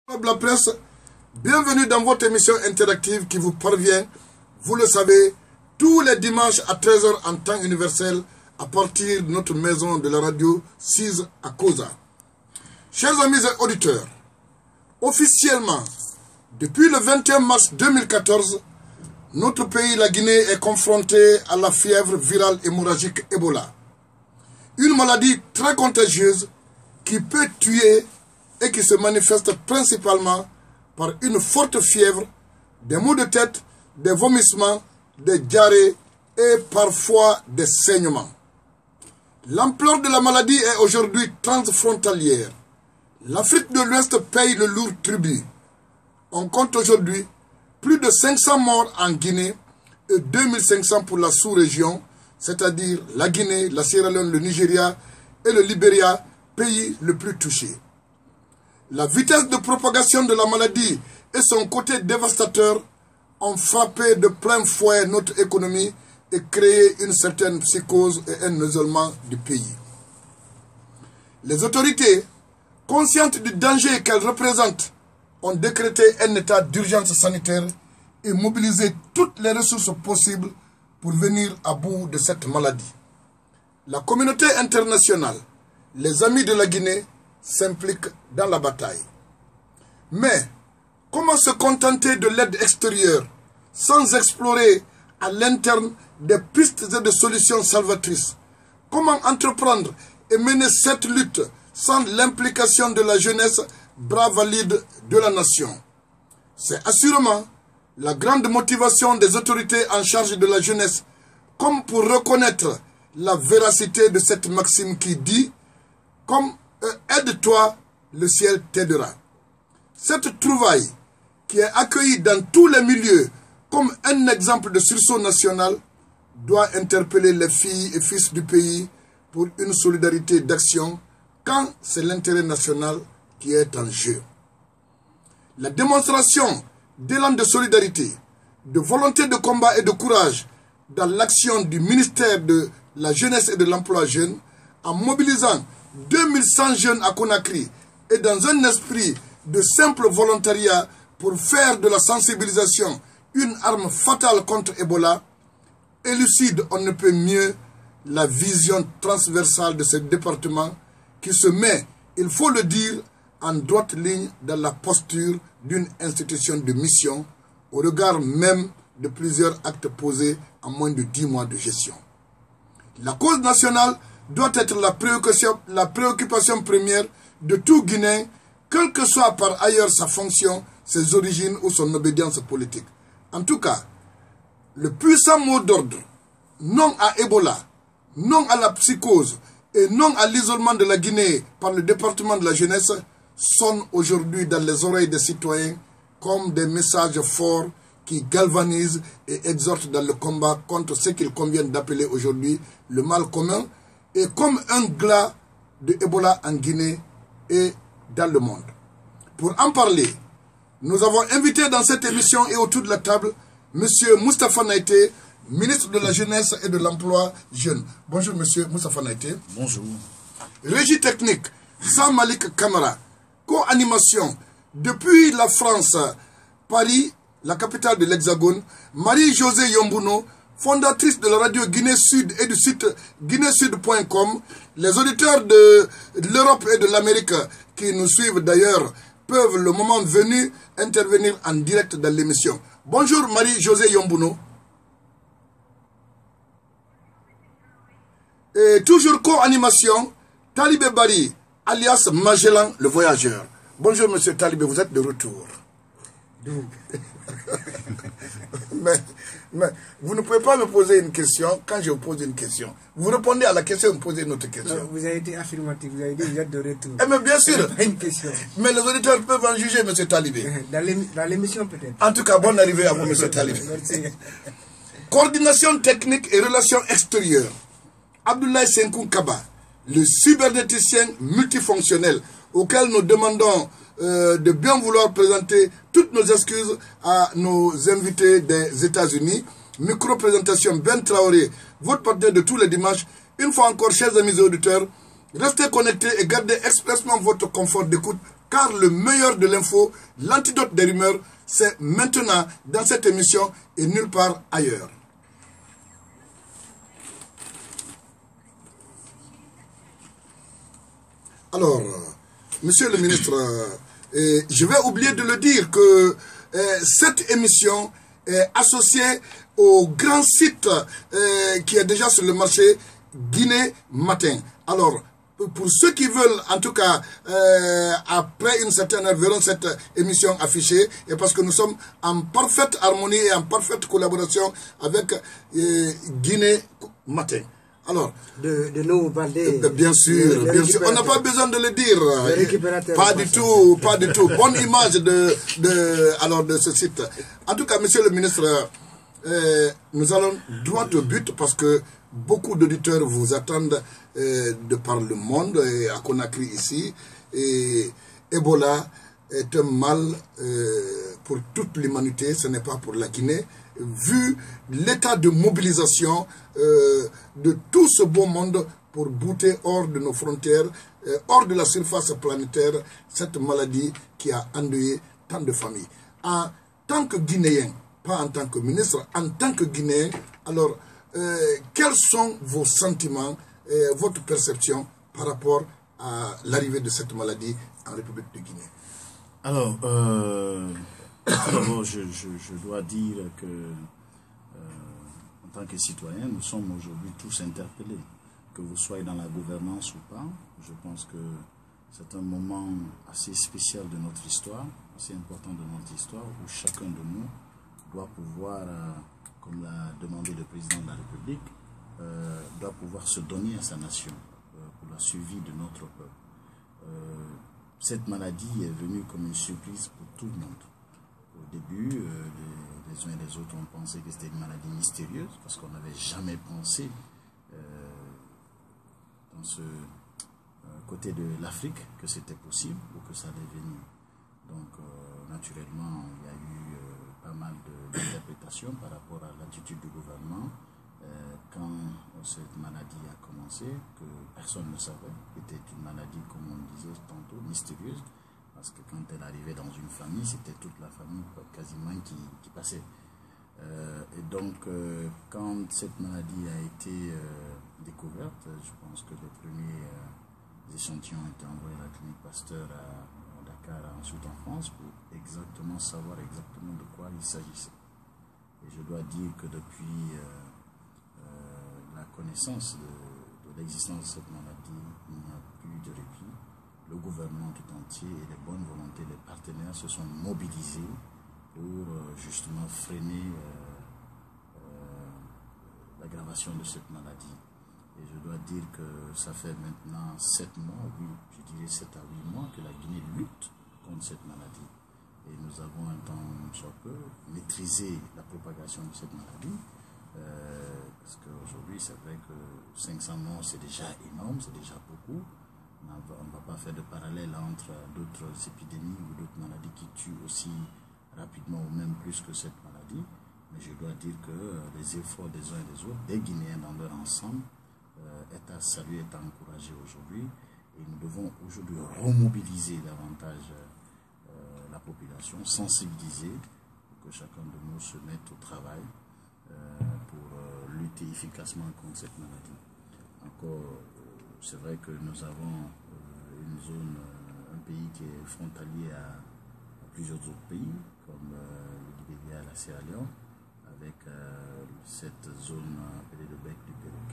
La presse, bienvenue dans votre émission interactive qui vous parvient, vous le savez, tous les dimanches à 13h en temps universel à partir de notre maison de la radio 6 à Koza. Chers amis et auditeurs, officiellement, depuis le 21 mars 2014, notre pays, la Guinée, est confronté à la fièvre virale hémorragique Ebola. Une maladie très contagieuse qui peut tuer et qui se manifeste principalement par une forte fièvre, des maux de tête, des vomissements, des diarrhées et parfois des saignements. L'ampleur de la maladie est aujourd'hui transfrontalière. L'Afrique de l'Ouest paye le lourd tribut. On compte aujourd'hui plus de 500 morts en Guinée et 2500 pour la sous-région, c'est-à-dire la Guinée, la Sierra Leone, le Nigeria et le Libéria, pays le plus touché. La vitesse de propagation de la maladie et son côté dévastateur ont frappé de plein fouet notre économie et créé une certaine psychose et un isolement du pays. Les autorités, conscientes du danger qu'elles représentent, ont décrété un état d'urgence sanitaire et mobilisé toutes les ressources possibles pour venir à bout de cette maladie. La communauté internationale, les amis de la Guinée, s'impliquent dans la bataille. Mais comment se contenter de l'aide extérieure sans explorer à l'interne des pistes et des solutions salvatrices? Comment entreprendre et mener cette lutte sans l'implication de la jeunesse bras valide de la nation? C'est assurément la grande motivation des autorités en charge de la jeunesse, comme pour reconnaître la véracité de cette maxime qui dit « Comme aide-toi, le ciel t'aidera ». Cette trouvaille, qui est accueillie dans tous les milieux comme un exemple de sursaut national, doit interpeller les filles et fils du pays pour une solidarité d'action quand c'est l'intérêt national qui est en jeu. La démonstration d'élan de solidarité, de volonté de combat et de courage dans l'action du ministère de la Jeunesse et de l'Emploi jeune, en mobilisant 2100 jeunes à Conakry et dans un esprit de simple volontariat pour faire de la sensibilisation une arme fatale contre Ebola, élucide on ne peut mieux la vision transversale de ce département qui se met, il faut le dire, en droite ligne dans la posture d'une institution de mission au regard même de plusieurs actes posés en moins de 10 mois de gestion. La cause nationale doit être la préoccupation première de tout Guinéen, quelle que soit par ailleurs sa fonction, ses origines ou son obédience politique. En tout cas, le puissant mot d'ordre, non à Ebola, non à la psychose et non à l'isolement de la Guinée par le département de la jeunesse, sonne aujourd'hui dans les oreilles des citoyens comme des messages forts qui galvanisent et exhortent dans le combat contre ce qu'il convient d'appeler aujourd'hui le mal commun, et comme un glas de Ebola en Guinée et dans le monde. Pour en parler, nous avons invité dans cette émission et autour de la table M. Moustapha Naïté, ministre de la Jeunesse et de l'Emploi jeune. Bonjour M. Moustapha Naïté. Bonjour. Régie technique, Sam Malik Kamara. Co-animation, depuis la France, Paris, la capitale de l'Hexagone, Marie-Josée Yombuno, fondatrice de la radio Guinée Sud et du site guinéesud.com. Les auditeurs de l'Europe et de l'Amérique qui nous suivent d'ailleurs peuvent, le moment venu, intervenir en direct dans l'émission. Bonjour Marie-Josée Yombuno. Et toujours co-animation, Talibé Bari, alias Magellan le voyageur. Bonjour monsieur Talibé, vous êtes de retour. mais vous ne pouvez pas me poser une question quand je vous pose une question. Vous répondez à la question et vous posez une autre question. Non, vous avez été affirmatif, vous avez dit vous êtes de retour. Eh mais bien sûr. Une question. Mais les auditeurs peuvent en juger, monsieur Talibé. Dans l'émission peut-être. En tout cas, bonne arrivée à vous, monsieur Talibé. Merci. Coordination technique et relations extérieures. Abdoulaye Senkou Kaba, le cybernéticien multifonctionnel auquel nous demandons de bien vouloir présenter toutes nos excuses à nos invités des États-Unis. Micro-présentation Ben Traoré, votre partenaire de tous les dimanches. Une fois encore, chers amis et auditeurs, restez connectés et gardez expressement votre confort d'écoute car le meilleur de l'info, l'antidote des rumeurs, c'est maintenant dans cette émission et nulle part ailleurs. Alors, monsieur le ministre, je vais oublier de le dire que cette émission est associée au grand site qui est déjà sur le marché Guinée Matin. Alors, pour ceux qui veulent, en tout cas, après une certaine heure, verront cette émission affichée, et parce que nous sommes en parfaite harmonie et en parfaite collaboration avec Guinée Matin. Alors, de nous vous parlez. Bien sûr, bien sûr. On n'a pas besoin de le dire. Pas du tout, pas du tout. Bonne image de ce site. En tout cas, monsieur le ministre, nous allons droit au but parce que beaucoup d'auditeurs vous attendent de par le monde et à Conakry ici. Et Ebola est un mal pour toute l'humanité, ce n'est pas pour la Guinée. Vu l'état de mobilisation de tout ce beau monde pour bouter hors de nos frontières, hors de la surface planétaire, cette maladie qui a endeuillé tant de familles. En tant que Guinéen, pas en tant que ministre, en tant que Guinéen, alors quels sont vos sentiments, votre perception par rapport à l'arrivée de cette maladie en République de Guinée? Alors, d'abord, je dois dire que, en tant que citoyen, nous sommes aujourd'hui tous interpellés. Que vous soyez dans la gouvernance ou pas, je pense que c'est un moment assez spécial de notre histoire, assez important de notre histoire, où chacun de nous doit pouvoir, comme l'a demandé le président de la République, doit pouvoir se donner à sa nation pour la survie de notre peuple. Cette maladie est venue comme une surprise pour tout le monde. Au début, les uns et les autres ont pensé que c'était une maladie mystérieuse, parce qu'on n'avait jamais pensé dans ce côté de l'Afrique que c'était possible ou que ça allait venir. Donc, naturellement, il y a eu pas mal d'interprétations par rapport à l'attitude du gouvernement quand cette maladie a commencé, que personne ne savait, c'était une maladie, comme on disait tantôt, mystérieuse, parce que quand elle arrivait dans une famille, c'était toute la famille quasiment qui passait. Et donc, quand cette maladie a été découverte, je pense que les premiers échantillons ont été envoyés à la clinique Pasteur à Dakar, ensuite en France, pour exactement savoir exactement de quoi il s'agissait. Et je dois dire que depuis la connaissance de l'existence de cette maladie, il n'y a plus de répit. Le gouvernement tout entier et les bonnes volontés, les partenaires se sont mobilisés pour justement freiner l'aggravation de cette maladie. Et je dois dire que ça fait maintenant 7 mois, oui, je dirais 7 à 8 mois que la Guinée lutte contre cette maladie. Et nous avons un temps soit peu maîtrisé la propagation de cette maladie. Parce qu'aujourd'hui, c'est vrai que 500 morts, c'est déjà énorme, c'est déjà beaucoup. On ne va pas faire de parallèle entre d'autres épidémies ou d'autres maladies qui tuent aussi rapidement ou même plus que cette maladie. Mais je dois dire que les efforts des uns et des autres, des Guinéens dans leur ensemble, est à saluer, est à encourager aujourd'hui. Et nous devons aujourd'hui remobiliser davantage la population, sensibiliser pour que chacun de nous se mette au travail pour lutter efficacement contre cette maladie. Encore, c'est vrai que nous avons une zone, un pays qui est frontalier à plusieurs autres pays, comme le Libéria et la Sierra Leone, avec cette zone appelée le bec du Pérou.